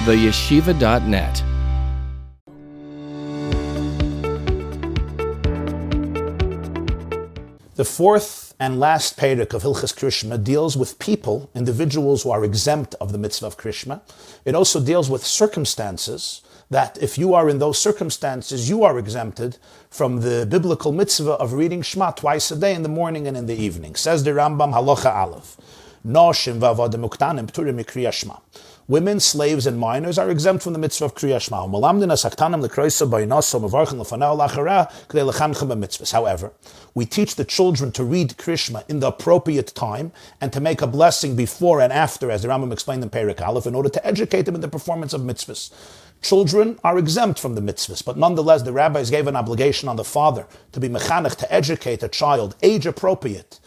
theyeshiva.net. The fourth and last perek of Hilchos Krishma deals with people, individuals who are exempt of the mitzvah of Krishma. It also deals with circumstances that if you are in those circumstances, you are exempted from the biblical mitzvah of reading Shema twice a day, in the morning and in the evening. Says the Rambam, Halacha Aleph, Noshim v'avadim uktanim pturim mikriya Shema. Women, slaves, and minors are exempt from the mitzvah of Krias Shema. However, we teach the children to read Krias Shema in the appropriate time and to make a blessing before and after, as the Rambam explained in Perek Aleph, in order to educate them in the performance of mitzvahs. Children are exempt from the mitzvahs, but nonetheless, the rabbis gave an obligation on the father to be mechanech, to educate a child age appropriate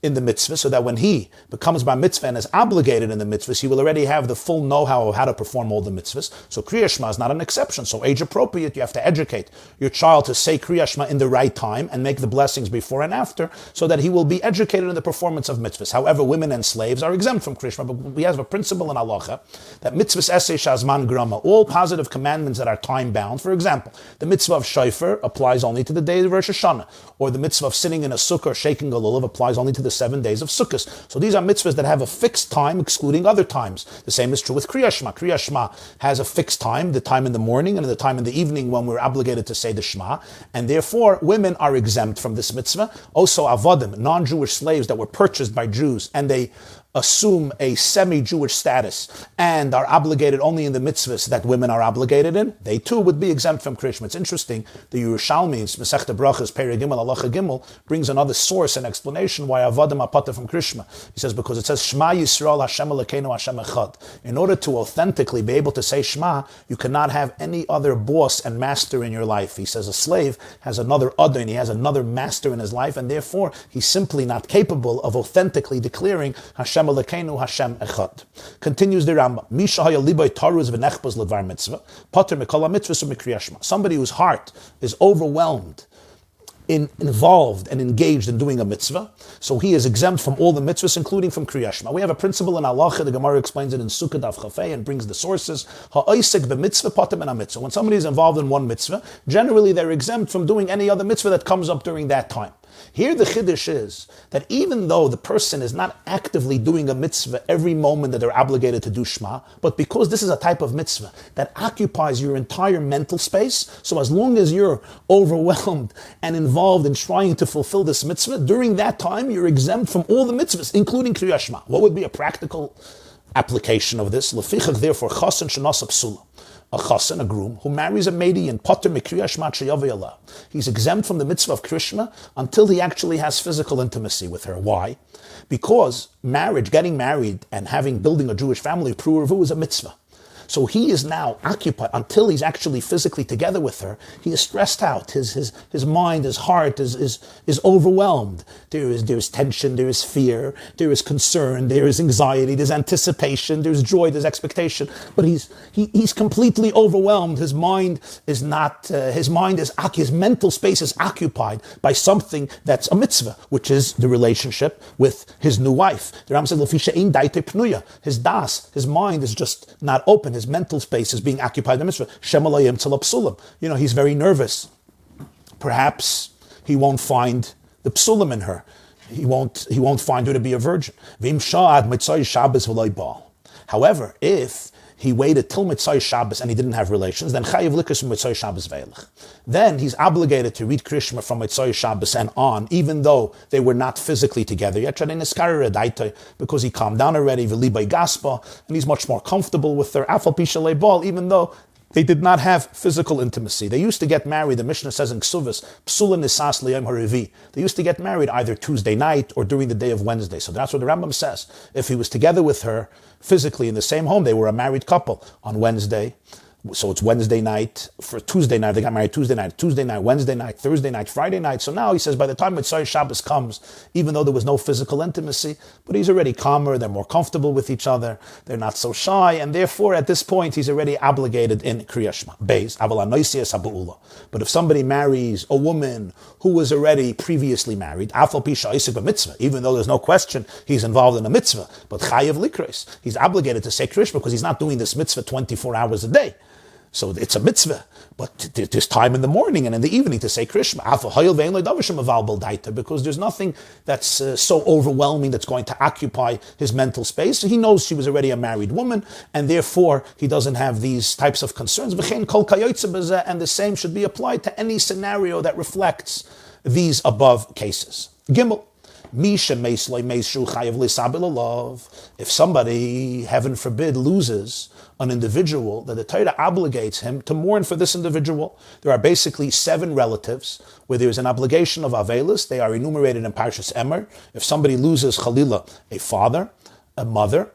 in the mitzvah, so that when he becomes bar mitzvah and is obligated in the mitzvahs, he will already have the full know-how of how to perform all the mitzvahs. So Krias Shema is not an exception. So age appropriate, you have to educate your child to say Krias Shema in the right time and make the blessings before and after, so that he will be educated in the performance of mitzvahs. However, women and slaves are exempt from Krias Shema, but we have a principle in halacha that mitzvahs esei shazman grama, all positive commandments that are time-bound. For example, the mitzvah of shofar applies only to the day of Rosh Hashanah, or the mitzvah of sitting in a sukkah or shaking a lulav applies only to the 7 days of Sukkot. So these are mitzvahs that have a fixed time, excluding other times. The same is true with Krias Shema. Krias Shema has a fixed time, the time in the morning and the time in the evening when we're obligated to say the Shema, and therefore women are exempt from this mitzvah. Also avodim, non-Jewish slaves that were purchased by Jews, and they assume a semi-Jewish status and are obligated only in the mitzvahs that women are obligated in, they too would be exempt from Krias Shema. It's interesting, the Yerushalmi, Masechta Brachas, Perek Gimel, Halacha Gimel, brings another source and explanation why avodim are patur from Krias Shema. He says because it says Shema Yisrael Hashem Elokeinu Hashem Echad. In order to authentically be able to say Shema, you cannot have any other boss and master in your life. He says a slave has another adon, he has another master in his life, and therefore he's simply not capable of authentically declaring Hashem Elokeinu Hashem Echad. Continues the Rambam, Misha haya libay taruz v'nechbaz ledvar mitzvah, patur mikol mitzvahs u'mikriyas Shema. Somebody whose heart is overwhelmed, involved and engaged in doing a mitzvah, so he is exempt from all the mitzvahs, including from Krias Shema. We have a principle in halacha, the Gemara explains it in Sukkah Daf Chafei and brings the sources. Ha'oisek b'mitzvah patur min ha'mitzvah. When somebody is involved in one mitzvah, generally they're exempt from doing any other mitzvah that comes up during that time. Here the chiddush is that even though the person is not actively doing a mitzvah every moment that they're obligated to do Shema, but because this is a type of mitzvah that occupies your entire mental space, so as long as you're overwhelmed and involved in trying to fulfill this mitzvah, during that time you're exempt from all the mitzvahs, including Krias Shema. What would be a practical application of this? Lefichach, therefore, chasen shenasa psula. A chasen, a groom, who marries a Median, patur mikriya Shema sheyavi alah. He's exempt from the mitzvah of Krias Shema until he actually has physical intimacy with her. Why? Because marriage, getting married and building a Jewish family, pru'urvu, is a mitzvah. So he is now occupied until he's actually physically together with her. He is stressed out. His mind, his heart is overwhelmed. There is tension, there is fear, there is concern, there is anxiety, there's anticipation, there's joy, there's expectation. But he's completely overwhelmed. His mind is not. His mental space is occupied by something that's a mitzvah, which is the relationship with his new wife. The Ram said, his das, his mind is just not open. His mental space is being occupied by mitzvah. Shemalayim tzala psulim. He's very nervous. Perhaps he won't find the psulim in her. He won't find her to be a virgin. However, if he waited till Mitzvah Shabbos and he didn't have relations, then Chayiv Likus from Mitzvah Shabbos Veilach. Then he's obligated to read Krias Shema from Mitzvah Shabbos and on, even though they were not physically together yet, because he calmed down already, V'libay Gaspa, and he's much more comfortable with her, Afal Pisha Leibal, even though they did not have physical intimacy. They used to get married, the Mishnah says in Ksuvas, Psula Nisas Liyam Harivi. They used to get married either Tuesday night or during the day of Wednesday. So that's what the Rambam says. If he was together with her physically in the same home, they were a married couple on Wednesday, So it's Wednesday night for Tuesday night. They got married Tuesday night, Wednesday night, Thursday night, Friday night. So now he says by the time Mitzvah Shabbos comes, even though there was no physical intimacy, but he's already calmer, they're more comfortable with each other, they're not so shy, and therefore at this point he's already obligated in Krias Shema. But if somebody marries a woman who was already previously married, even though there's no question he's involved in a mitzvah, but chayav likros, he's obligated to say Krias because he's not doing this mitzvah 24 hours a day. So it's a mitzvah, but there's time in the morning and in the evening to say Krias Shema, because there's nothing that's so overwhelming that's going to occupy his mental space. So he knows she was already a married woman, and therefore he doesn't have these types of concerns. And the same should be applied to any scenario that reflects these above cases. Gimel. If somebody, heaven forbid, loses an individual, that the Torah obligates him to mourn for this individual. There are basically 7 relatives where there is an obligation of Avelis. They are enumerated in Parshas Emer. If somebody loses Chalila, a father, a mother,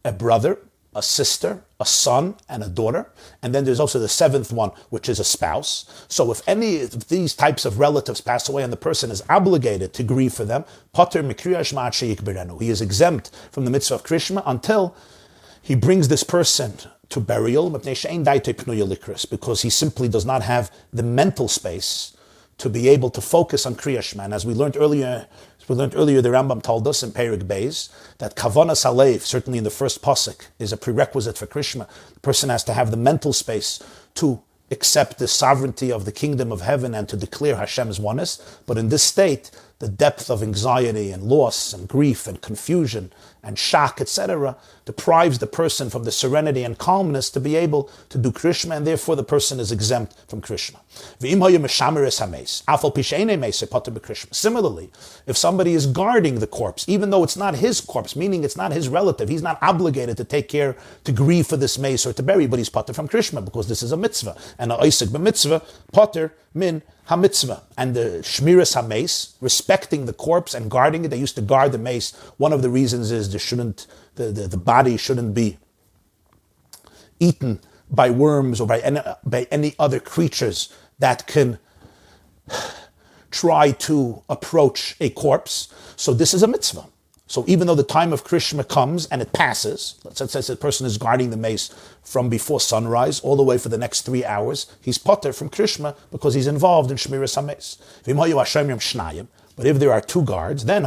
a brother, a sister, a son, and a daughter. And then there's also the 7th one, which is a spouse. So if any of these types of relatives pass away and the person is obligated to grieve for them, Pater Mikriya Shema Yikberenu, he is exempt from the mitzvah of Krias Shema until he brings this person to burial, because he simply does not have the mental space to be able to focus on Krias Shema. And as we learned earlier, the Rambam told us in Perik Beis that Kavanas Halev, certainly in the first pasuk, is a prerequisite for Krias Shema. The person has to have the mental space to accept the sovereignty of the kingdom of heaven and to declare Hashem's oneness. But in this state, the depth of anxiety and loss and grief and confusion and shock, etc., deprives the person from the serenity and calmness to be able to do Krias Shema, and therefore the person is exempt from Krias Shema. Similarly, if somebody is guarding the corpse, even though it's not his corpse, meaning it's not his relative, he's not obligated to take care, to grieve for this mace or to bury, but he's pater from Krias Shema because this is a mitzvah. And a oisik b'mitzvah, pater min ha-mitzvah. And the shmiras ha-mace, respecting the corpse and guarding it, they used to guard the mace. One of the reasons is the body shouldn't be eaten by worms or by any other creatures that can try to approach a corpse. So this is a mitzvah. So even though the time of Krias Shema comes and it passes, let's say the person is guarding the mace from before sunrise all the way for the next 3 hours, he's pater from Krias Shema because he's involved in Shmiras HaMace. But if there are 2 guards, then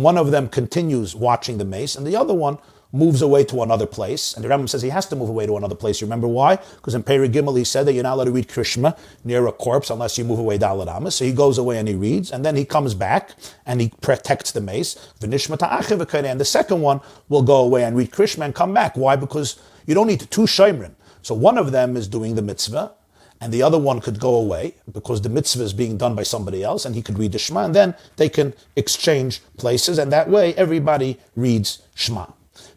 one of them continues watching the mace and the other one moves away to another place. And the Rambam says he has to move away to another place. You remember why? Because in Perek Gimel he said that you're not allowed to read Krias Shema near a corpse unless you move away Daled Amos. So he goes away and he reads, and then he comes back and he protects the mace. And the second one will go away and read Krias Shema and come back. Why? Because you don't need 2 shomrim. So one of them is doing the mitzvah, and the other one could go away because the mitzvah is being done by somebody else, and he could read the Shema, and then they can exchange places, and that way everybody reads Shema.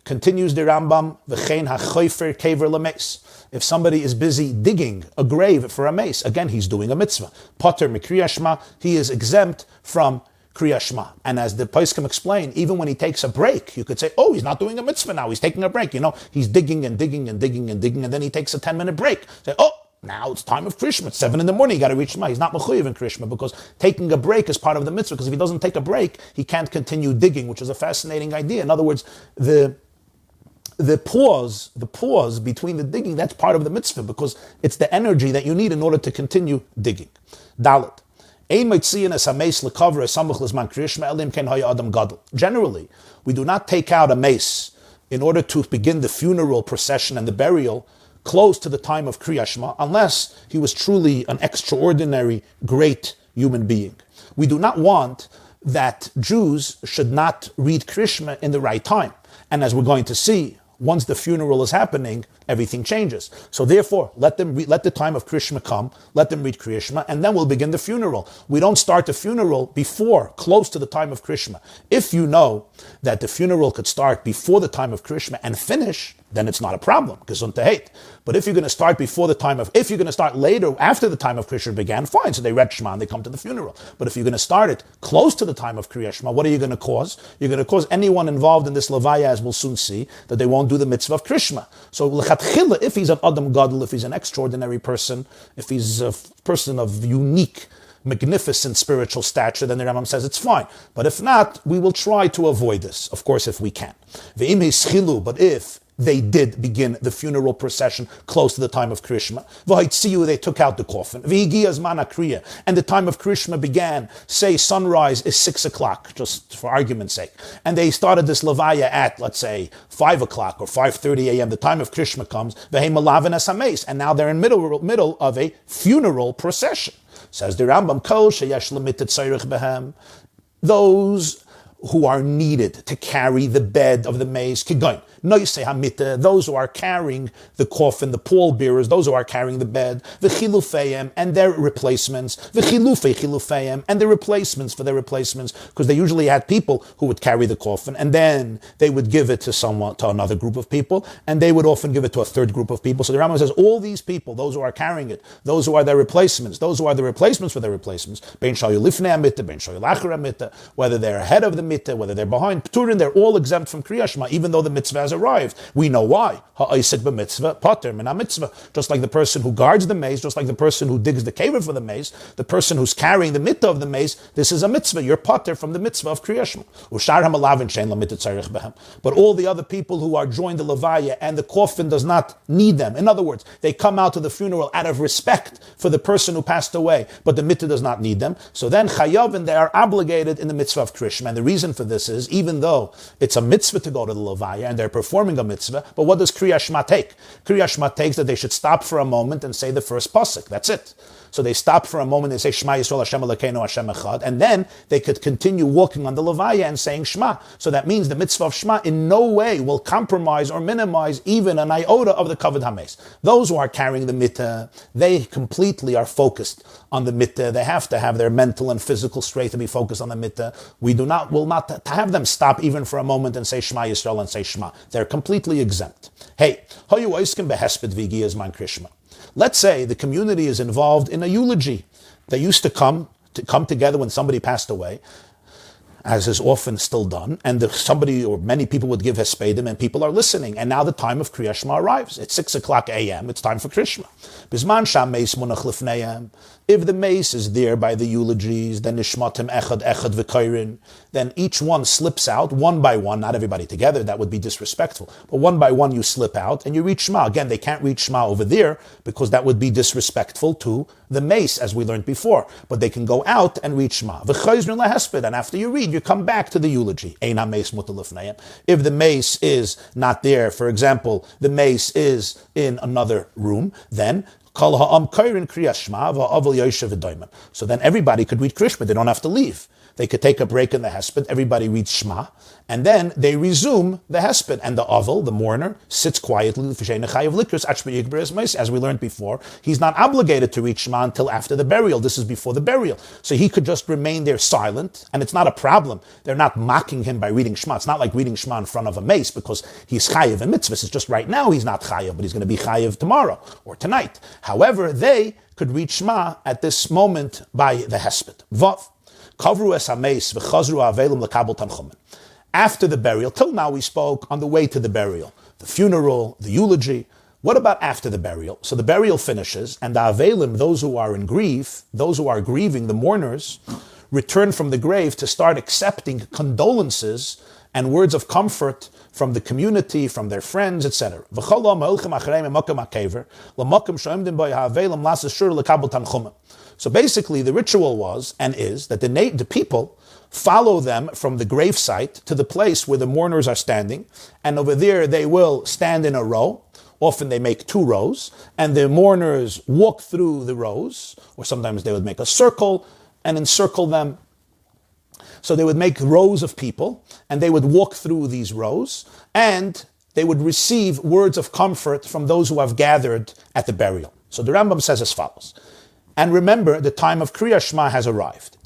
Continues the Rambam, v'chein ha'chofer kever l'meis. If somebody is busy digging a grave for a mace, again, he's doing a mitzvah. Pater mikriya Shema, he is exempt from Krias Shema. And as the Poskim explain, even when he takes a break, you could say, oh, he's not doing a mitzvah now, he's taking a break. He's digging and digging and digging and digging, and then he takes a 10-minute break. Say, oh, now it's time of Krias Shema. It's 7 a.m, you got to reach Shema. He's not mechuyev in Krias Shema because taking a break is part of the mitzvah, because if he doesn't take a break, he can't continue digging, which is a fascinating idea. In other words, the pause between the digging, that's part of the mitzvah because it's the energy that you need in order to continue digging. Dalet. Generally, we do not take out a mace in order to begin the funeral procession and the burial close to the time of Krias Shema, unless he was truly an extraordinary, great human being. We do not want that Jews should not read Krias Shema in the right time. And as we're going to see, once the funeral is happening, everything changes. So therefore, let the time of Krias Shema come, let them read Krias Shema, and then we'll begin the funeral. We don't start the funeral close to the time of Krias Shema. If you know that the funeral could start before the time of Krias Shema and finish, then it's not a problem, gesund hate. But if you're going to start if you're going to start later, after the time of Kriya began, fine. So they read Shema and they come to the funeral. But if you're going to start it close to the time of Kriya Shema, what are you going to cause? You're going to cause anyone involved in this levaya, as we'll soon see, that they won't do the mitzvah of Krishma. So l'chatchila, if he's an Adam Gadol, if he's an extraordinary person, if he's a person of unique, magnificent spiritual stature, then the Rambam says it's fine. But if not, we will try to avoid this, of course, if we can. But if they did begin the funeral procession close to the time of Krishma, they took out the coffin, and the time of Krishma began, say sunrise is 6 o'clock, just for argument's sake, and they started this levaya at, let's say, 5 o'clock or 5:30 a.m., the time of Krishma comes, and now they're in middle of a funeral procession. Says the Rambam, those who are needed to carry the bed of the maze, those who are carrying the coffin, the pallbearers, those who are carrying the bed, and their replacements, and the replacements for their replacements, because they usually had people who would carry the coffin, and then they would give it to another group of people, and they would often give it to a third group of people. So the Rambam says, all these people, those who are carrying it, those who are their replacements, those who are the replacements for their replacements, whether they're ahead of the mitzvah, whether they're behind Pturin, they're all exempt from Kriya Shema, even though the mitzvah has arrived. We know why. Ha'isek b'mitzvah, pater min ha'mitzvah. Just like the person who guards the maze, just like the person who digs the cave for the maze, the person who's carrying the mitzvah of the maze, this is a mitzvah. You're pater from the mitzvah of Kriya Shema. But all the other people who are joined the levaya and the coffin does not need them. In other words, they come out to the funeral out of respect for the person who passed away, but the mitzvah does not need them. So then chayav, and they are obligated in the mitzvah of Kriya Shema. And the reason for this is, even though it's a mitzvah to go to the levaya and they're performing a mitzvah, but what does Kriya Shema take? Kriya Shema takes that they should stop for a moment and say the first pasuk. That's it. So they stop for a moment and say Shema Yisrael Hashem Elokeinu Hashem Echad, and then they could continue walking on the levaya and saying Shema. So that means the mitzvah of Shema in no way will compromise or minimize even an iota of the kavod hames. Those who are carrying the mitzvah, they completely are focused on the mitzvah. They have to have their mental and physical strength to be focused on the mitzvah. We will not have them stop even for a moment and say Shema Yisrael and say Shema. They're completely exempt. Hey, hayu oiskim behesped v'giyaz man krishma. Let's say the community is involved in a eulogy. They used to come together when somebody passed away, as is often still done, and somebody or many people would give hespedim, and people are listening. And now the time of Kriya Shema arrives. It's 6 o'clock a.m. It's time for Kriya Shema. Bisman sham meis munach lifneihem. If the mace is there by the eulogies, then nishmatim echad v'kairin, then each one slips out one by one, not everybody together, that would be disrespectful, but one by one you slip out and you read Shema. Again, they can't read Shema over there because that would be disrespectful to the mace, as we learned before, but they can go out and read Shema. V'chayzrin lahesped, and after you read, you come back to the eulogy. Ein ha-mace mutar lifneihem. If the mace is not there, for example, the mace is in another room, then so then everybody could read Krishma. They don't have to leave. They could take a break in the hesped. Everybody reads Shema, and then they resume the hesped. And the avel, the mourner, sits quietly. As we learned before, he's not obligated to read Shema until after the burial. This is before the burial, so he could just remain there silent, and it's not a problem. They're not mocking him by reading Shema. It's not like reading Shema in front of a mace because he's chayiv in mitzvahs. It's just right now he's not chayiv, but he's going to be chayiv tomorrow or tonight. However, they could read Shema at this moment by the hesped. Vav. After the burial, till now we spoke on the way to the burial, the funeral, the eulogy. What about after the burial? So the burial finishes, and the avelim, those who are in grief, those who are grieving, the mourners, return from the grave to start accepting condolences and words of comfort from the community, from their friends, etc. So basically, the ritual was and is that the people follow them from the gravesite to the place where the mourners are standing, and over there they will stand in a row. Often they make 2 rows, and the mourners walk through the rows, or sometimes they would make a circle and encircle them. So they would make rows of people, and they would walk through these rows, and they would receive words of comfort from those who have gathered at the burial. So the Rambam says as follows. And remember, the time of Kriya Shema has arrived.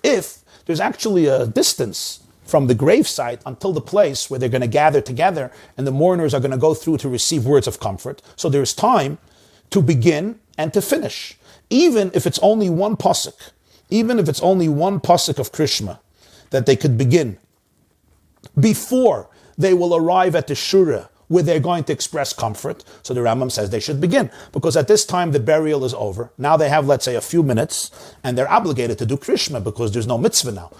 If there's actually a distance from the gravesite until the place where they're going to gather together and the mourners are going to go through to receive words of comfort. So there's time to begin and to finish. Even if it's only one pasuk, of Krishma that they could begin before they will arrive at the Shura where they're going to express comfort. So the Rambam says they should begin, because at this time the burial is over. Now they have, let's say, a few minutes, and they're obligated to do Krishma because there's no mitzvah now.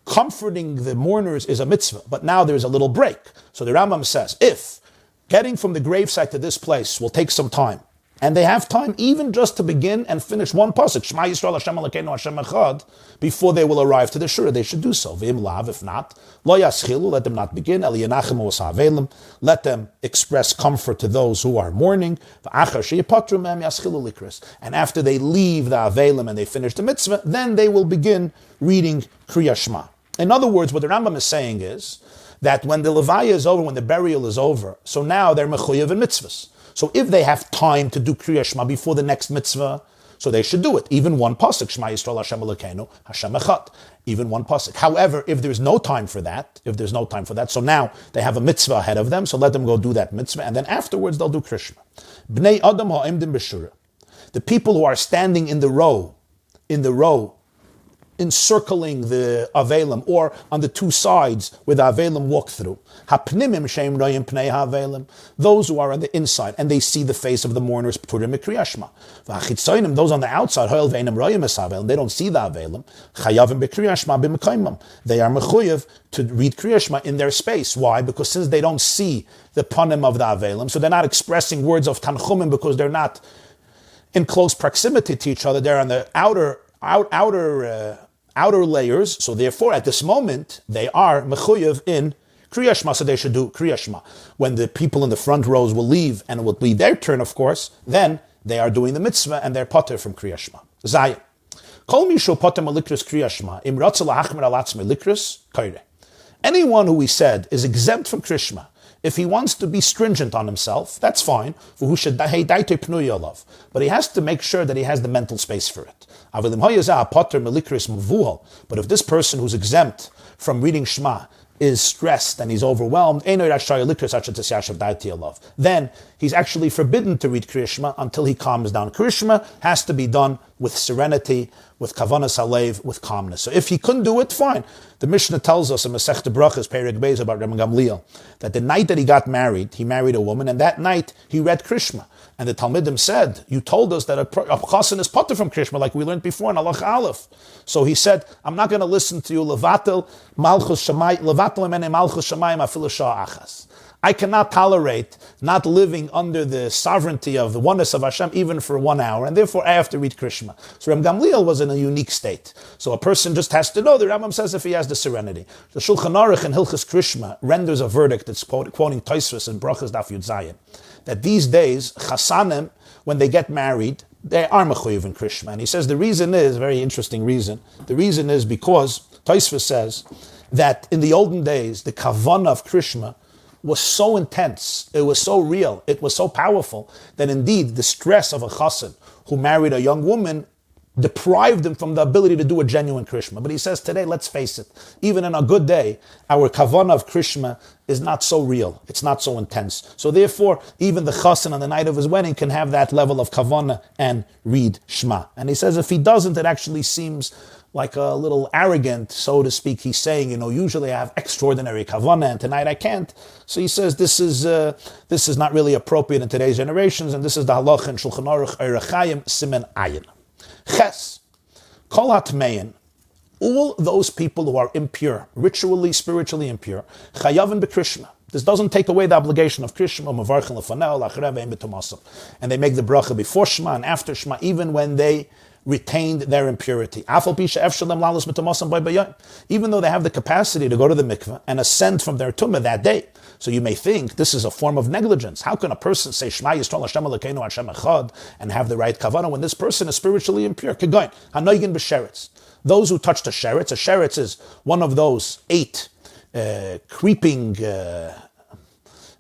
Comforting the mourners is a mitzvah, but now there's a little break. So the Rambam says, if getting from the gravesite to this place will take some time, and they have time even just to begin and finish one pasuk, Shema Yisrael Hashem Elokeinu Hashem Echad, before they will arrive to the Shura, they should do so. V'im lav, if not, lo yaschilu, let them not begin. Eli yenachemu v'savelim, let them express comfort to those who are mourning. V'achar sheyipatru mehem yaschilu likras, and after they leave the avelim and they finish the mitzvah, then they will begin reading Krias Shema. In other words, what the Rambam is saying is that when the levaya is over, when the burial is over, so now they're mechuyev in mitzvahs. So if they have time to do Krias Shema before the next mitzvah, so they should do it. Even one pasuk, Shema Yisrael Hashem Elokeinu Hashem Echad. Even one pasuk. However, if there's no time for that, so now they have a mitzvah ahead of them, so let them go do that mitzvah, and then afterwards they'll do Krias Shema. Bnei Adam ha'imdim b'shura. The people who are standing in the row, encircling the Avelim, or on the two sides where the Avelim walk through. Hapnimim sheim royim pnei ha'avelim. Those who are on the inside and they see the face of the mourners, p'turim Krias Shema. V'achitzonim, those on the outside, hoil ve'enim royim es ha'avelim, they don't see the Avelim. Chayavim b'Krias Shema b'mekaymam. They are mechuyev to read Krias Shema in their space. Why? Because since they don't see the panim of the Avelim, so they're not expressing words of tanchumim because they're not in close proximity to each other. They're on the outer layers, so therefore at this moment they are mechuyev in Krias Shema, so they should do Krias Shema. When the people in the front rows will leave and it will be their turn, of course, then they are doing the mitzvah and they're potter from Krias Shema. Zayin. Kol mishu potter malikras Krias Shema, im ratzel hachmer alatzme likras kaire. Anyone who we said is exempt from Krias Shema, if he wants to be stringent on himself, that's fine. But he has to make sure that he has the mental space for it. But if this person who's exempt from reading Shema is stressed and he's overwhelmed, then he's actually forbidden to read Krias Shema until he calms down. Krias Shema has to be done with serenity, with kavanas halev, with calmness. So if he couldn't do it, fine. The Mishnah tells us in Masechta Brachas, Perek Beis, about Rabbi Gamliel, that the night that he got married, he married a woman, and that night he read Krias Shema. And the Talmidim said, you told us that a chassan is potter from Krias Shema, like we learned before in Halach Aleph. So he said, I'm not going to listen to you, levatel malchus shamayim, levatel emene malchus shamayim afilu shah achas. I cannot tolerate not living under the sovereignty of the oneness of Hashem even for 1 hour, and therefore I have to read Krias Shema. So Rabbi Gamliel was in a unique state. So a person just has to know, the Rambam says, if he has the serenity. The Shulchan Aruch in Hilchos Krias Shema renders a verdict, it's quoting Tosfos in Brachas Daf Yud Zayin, that these days, chasanim, when they get married, they are mechuyev in Krias Shema. And he says the reason is, very interesting reason, the reason is because, Tosfos says, that in the olden days, the kavanah of Krias Shema was so intense, it was so real, it was so powerful, that indeed the stress of a chassan who married a young woman deprived him from the ability to do a genuine Krias Shema. But he says today, let's face it, even in a good day, our kavanah of Krias Shema is not so real, it's not so intense. So therefore, even the chassan on the night of his wedding can have that level of kavanah and read Shema. And he says if he doesn't, it actually seems like a little arrogant, so to speak. He's saying, usually I have extraordinary kavanah and tonight I can't. So he says this is not really appropriate in today's generations, and this is the halacha in Shulchan Aruch Orach Chaim Simen Ayin. Ches, Kol HaTmein, all those people who are impure, ritually, spiritually impure, Chayavim b'Krias Shema. This doesn't take away the obligation of Krias Shema, Mavarchen Lefanel, Lachrev Ein B'Tomasam. And they make the bracha before Shema and after Shema, even when they retained their impurity. Even though they have the capacity to go to the mikveh and ascend from their tumah that day. So you may think this is a form of negligence. How can a person say Shema Yisrael Hashem Elokeinu Hashem Echad and have the right kavanah when this person is spiritually impure? Kegoin, hanoigin b'sheretz. Those who touch the sheretz, a sheretz is one of those 8 creeping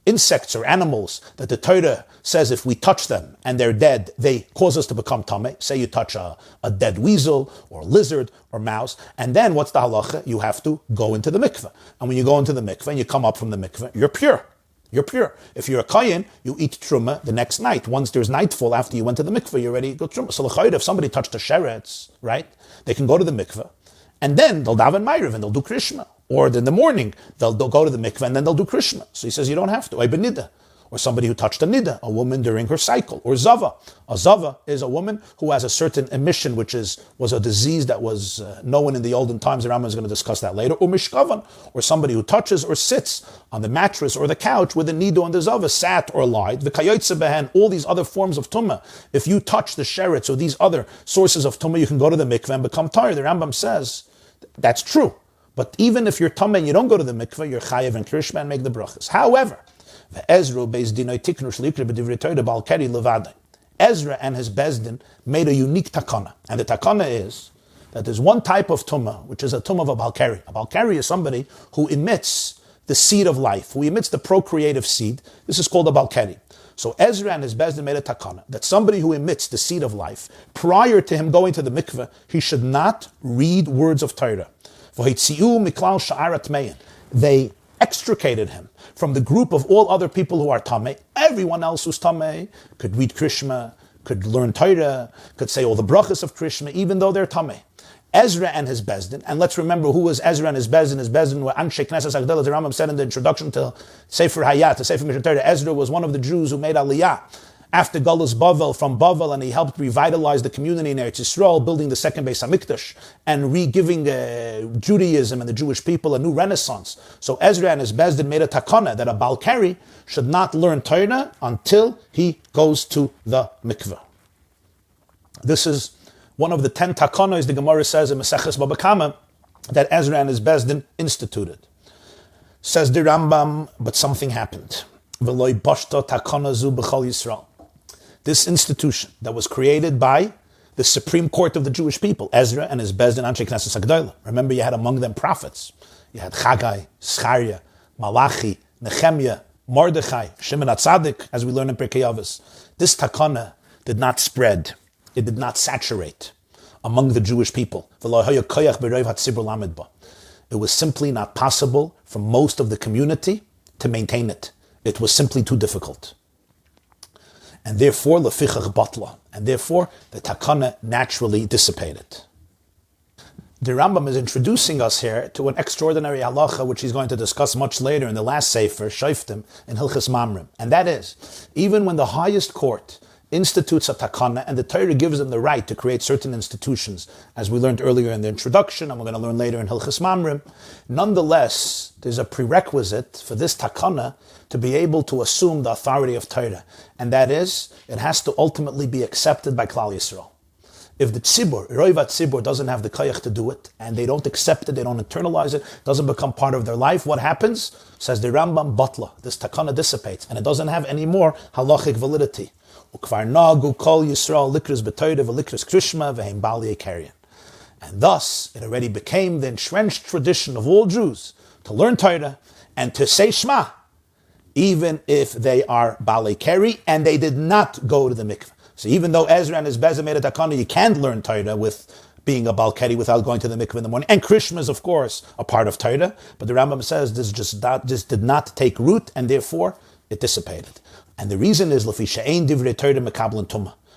insects or animals that the Torah says if we touch them and they're dead, they cause us to become tameh. Say you touch a dead weasel or lizard or mouse, and then what's the halacha? You have to go into the mikveh. And when you go into the mikveh and you come up from the mikveh, you're pure. You're pure. If you're a kohen, you eat truma the next night. Once there's nightfall after you went to the mikveh, you're ready to go truma. So if somebody touched a sheretz, right, they can go to the mikveh, and then they'll daven ma'ariv and they'll do krishma. Or in the morning, they'll go to the mikveh and then they'll do krishma. So he says you don't have to. Nida. Or somebody who touched a nida, a woman during her cycle. Or zava. A zava is a woman who has a certain emission, which was a disease that was known in the olden times. The Rambam is going to discuss that later. Or mishkavan, or somebody who touches or sits on the mattress or the couch with a nida and the zava, sat or lied. The kayotze behen, all these other forms of tumah. If you touch the sheretz or these other sources of tumah, you can go to the mikveh and become tired. The Rambam says that's true. But even if you're tameh and you don't go to the mikveh, you're chayev and krishma and make the brachas. However, Ezra and his bezdin made a unique takana. And the takana is that there's one type of tumah, which is a tumah of a balkari. A balkari is somebody who emits the seed of life, who emits the procreative seed. This is called a balkari. So Ezra and his bezdin made a takana, that somebody who emits the seed of life, prior to him going to the mikveh, he should not read words of Torah. They extricated him from the group of all other people who are tameh. Everyone else who's tameh could read Krishma, could learn Torah, could say all the brachas of Krishma, even though they're tameh. Ezra and his bezdin, and let's remember who was Ezra and his bezdin. His bezdin were Anshe Knesset Agdala. The Rambam said in the introduction to Sefer Hayat, to Sefer Mishneh Torah, Ezra was one of the Jews who made Aliyah after Galus Bavel from Bavel, and he helped revitalize the community in Eretz Yisrael, building the second Beis Hamikdash and re-giving Judaism and the Jewish people a new renaissance. So Ezra and his bezdin made a takana that a balkari should not learn Torah until he goes to the mikveh. This is one of the 10 takanos the Gemara says in Maseches Baba Kama that Ezra and his bezdin instituted. Says the Rambam, but something happened. V'loi bashta takana zu b'chol Yisrael. This institution that was created by the Supreme Court of the Jewish people, Ezra and his bezdin Anshe Knesset Agdala. Remember, you had among them prophets. You had Chagai, Zechariah, Malachi, Nehemiah, Mordechai, Shimon HaTzadik, as we learn in Pirkei Avos. This takana did not spread. It did not saturate among the Jewish people. It was simply not possible for most of the community to maintain it. It was simply too difficult. And therefore, lefichach batla, and therefore the takana naturally dissipated. The Rambam is introducing us here to an extraordinary halacha, which he's going to discuss much later in the last sefer, Shoftim, in Hilchos Mamrim. And that is, even when the highest court institutes a takana, and the Torah gives them the right to create certain institutions, as we learned earlier in the introduction, and we're going to learn later in Hilchos Mamrim, nonetheless, there's a prerequisite for this takana to be able to assume the authority of Torah, and that is, it has to ultimately be accepted by Klal Yisrael. If the tzibur, roivat tzibur, doesn't have the koyach to do it, and they don't accept it, they don't internalize it, doesn't become part of their life, what happens? Says the Rambam, batla, this takana dissipates, and it doesn't have any more halachic validity. And thus, it already became the entrenched tradition of all Jews to learn Torah and to say Shema, even if they are Balei Keri, and they did not go to the mikveh. So even though Ezra and his Bezah made a takana, you can't learn Torah with being a Balei Keri without going to the mikveh in the morning. And Krishma is, of course, a part of Torah, but the Rambam says this just did not take root, and therefore it dissipated. And the reason is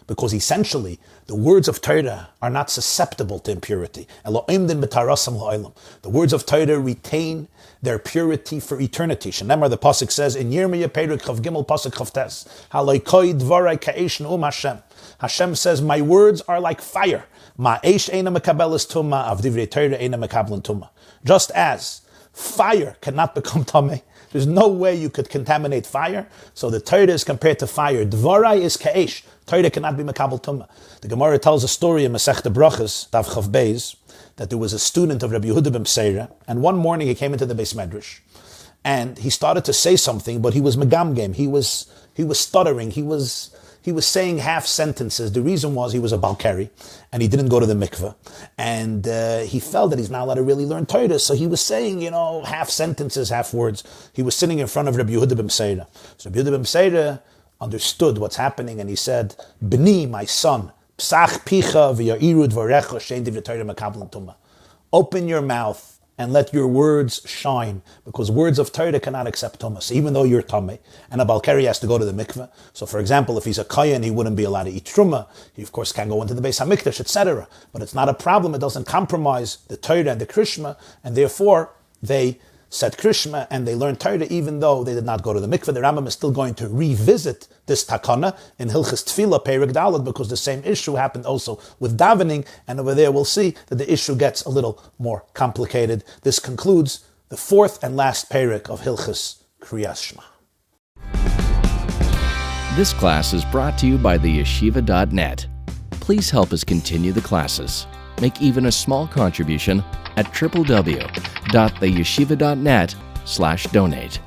because essentially the words of Torah are not susceptible to impurity. The words of Torah retain their purity for eternity. Shenemar, the pasuk says in Yirmiyah Perek Chav Gimel pasuk Chavtes, Halaykoi dvarai ka'esh ne'um Hashem. Hashem says, my words are like fire. Ma'esh eina mekabeles tuma, av divrei Torah eina mekabelen tuma. Just as fire cannot become tameh, there's no way you could contaminate fire. So the Torah is compared to fire. Dvarai is ka'esh. Torah cannot be mekabel tumah. The Gemara tells a story in Masechta Brachas, Daf Chav Beis, that there was a student of Rabbi Yehuda ben Seira, and one morning he came into the Beis Medrash, and he started to say something, but he was megamgem. He was stuttering. He was he was saying half sentences. The reason was he was a Balkari, and he didn't go to the mikveh. And he felt that he's not allowed to really learn Torah, so he was saying, half sentences, half words. He was sitting in front of Rabbi Yehuda ben Beseira. So Rabbi Yehuda ben Beseira understood what's happening, and he said, B'ni, my son, psach picha v'ya'iru dvarecha shein divrei Torah mekabel tumah. Open your mouth and let your words shine, because words of Torah cannot accept Tumah. So even though you're Tameh, and a Balkari has to go to the mikveh, so for example, if he's a Kayan, he wouldn't be allowed to eat Truma, he of course can go into the Beis HaMikdash, etc. But it's not a problem, it doesn't compromise the Torah and the Krishma, and therefore they said Krishma and they learned Torah even though they did not go to the mikveh. The Rambam is still going to revisit this takana in Hilchos Tefillah Perek Daled, because the same issue happened also with davening, and over there we'll see that the issue gets a little more complicated. This concludes the fourth and last Perek of Hilchos Krias Shema. This class is brought to you by theyeshiva.net. Please help us continue the classes. Make even a small contribution at www.theyeshiva.net/donate.